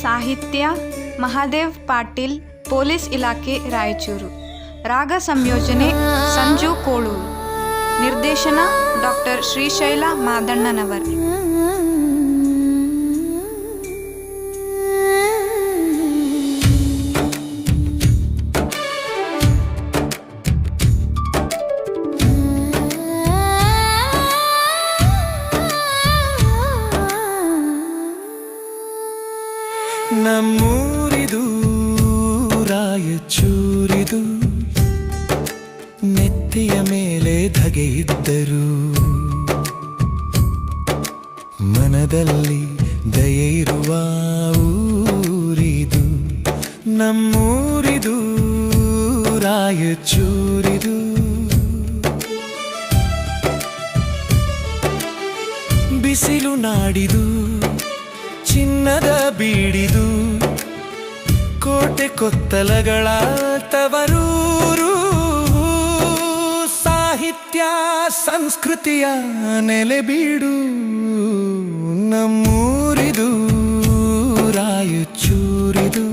ಸಾಹಿತ್ಯ ಮಹಾದೇವ್ ಪಾಟೀಲ್, ಪೊಲೀಸ್ ಇಲಾಖೆ, ರಾಯಚೂರು. ರಾಗ ಸಂಯೋಜನೆ ಸಂಜು ಕೋಳೂರು. ನಿರ್ದೇಶನ ಡಾಕ್ಟರ್ ಶ್ರೀಶೈಲ ಮಾದಣ್ಣನವರ್. ನಮ್ಮೂರಿದು ರಾಯಚೂರಿದು, ನೆತ್ತಿಯ ಮೇಲೆ ಧಗೆ ಇದ್ದರು, ಮನದಲ್ಲಿ ದಯೆ ಇರುವ ಊರಿದು. ನಮ್ಮೂರಿದು ರಾಯಚೂರಿದು, ಬಿಸಿಲು ನಾಡಿದು, ಚಿನ್ನದ ಬೀಡಿದು, ಕೋಟೆ ಕೊತ್ತಲಗಳ ತವರೂರು, ಸಾಹಿತ್ಯ ಸಂಸ್ಕೃತಿಯ ನೆಲೆಬೀಡು. ನಮ್ಮೂರಿದು ರಾಯಚೂರಿದು,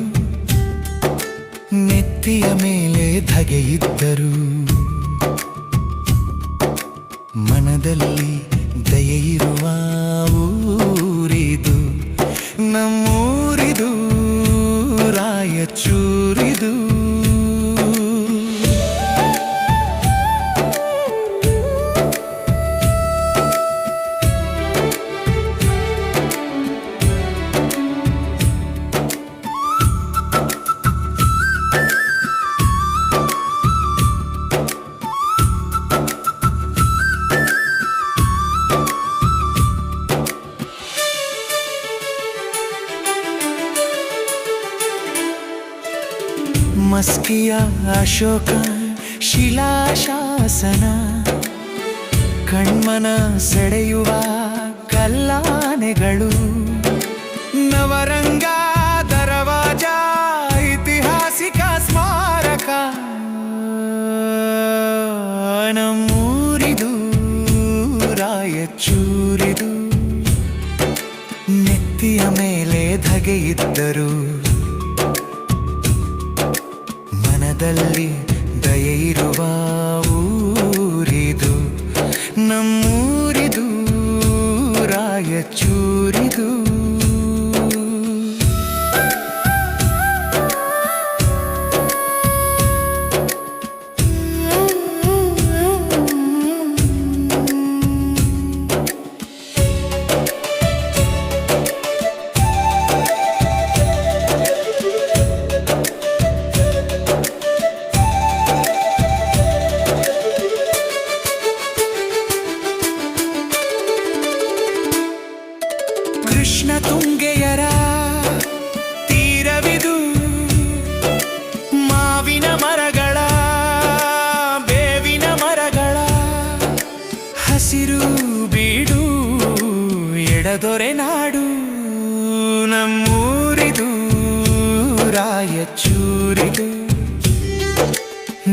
ನೆತ್ತಿಯ ಮೇಲೆ ಧಗೆ ಇದ್ದರು, ಮನದಲ್ಲಿ ದಯೆ ಇರುವ ಊರಿದು. ನಮ್ಮೂರಿದು ರಾಯಚೂರಿದು. ಮಸ್ಕಿಯ ಅಶೋಕ ಶಿಲಾಶಾಸನ, ಕಣ್ಮನ ಸೆಳೆಯುವ ಕಲ್ಲಾನೆಗಳು, ನವರಂಗ ದರವಾಜ ಐತಿಹಾಸಿಕ ಸ್ಮಾರಕ. ನಮ್ಮೂರಿದು ರಾಯಚೂರಿದು, ನೆತ್ತಿಯ ಮೇಲೆ ಧಗೆ ಇದ್ದರು, ಮನದಲ್ಲಿ ದಯೆ ಇರುವ ಊರಿದು. ನಮ್ಮೂರಿದು ರಾಯಚೂರಿದು. ಕೃಷ್ಣ ತುಂಗೆಯರ ತೀರವಿದು, ಮಾವಿನ ಮರಗಳ ಬೇವಿನ ಮರಗಳ ಹಸಿರು ಬೀಡು, ಎಡದೊರೆ ನಾಡು. ನಮ್ಮೂರಿದು ರಾಯಚೂರಿದು,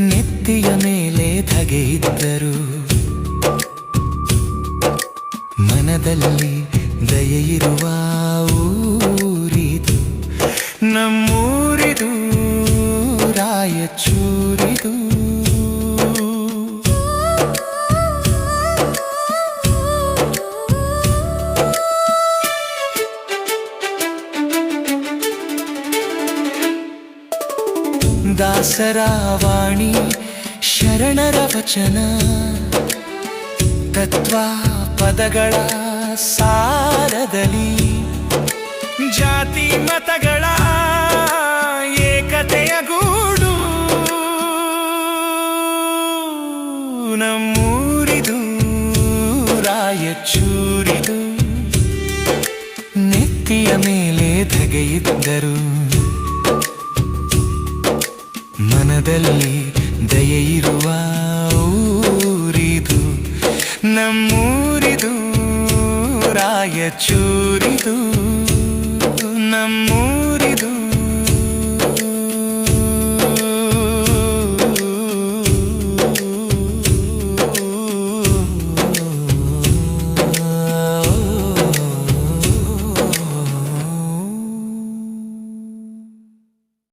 ನೆತ್ತಿಯ ಮೇಲೆ ಧಗೆ ಇದ್ದರು, ಮನದಲ್ಲಿ ದಯೆ ಇರುವ ಊರಿದು. ನಮ್ಮೂರಿದು ರಾಯಚೂರಿದು. ದಾಸರ ವಾಣಿ ಶರಣರ ವಚನ, ತತ್ವ ಪದಗಳ ಸಾರದಲ್ಲಿ, ಜಾತಿ ಮತಗಳ ಏಕತೆಯ ಗೂಡು. ನಮ್ಮೂರಿದು ರಾಯಚೂರಿದು, ನೆತ್ತಿಯ ಮೇಲೆ ಧಗೆ ಇದ್ದರು, ಮನದಲ್ಲಿ ದಯೆ ಇರುವ ಊರಿದು. ನಮ್ಮೂರಿದು ರಾಯಚೂರಿದು. ನಮ್ಮೂರಿದು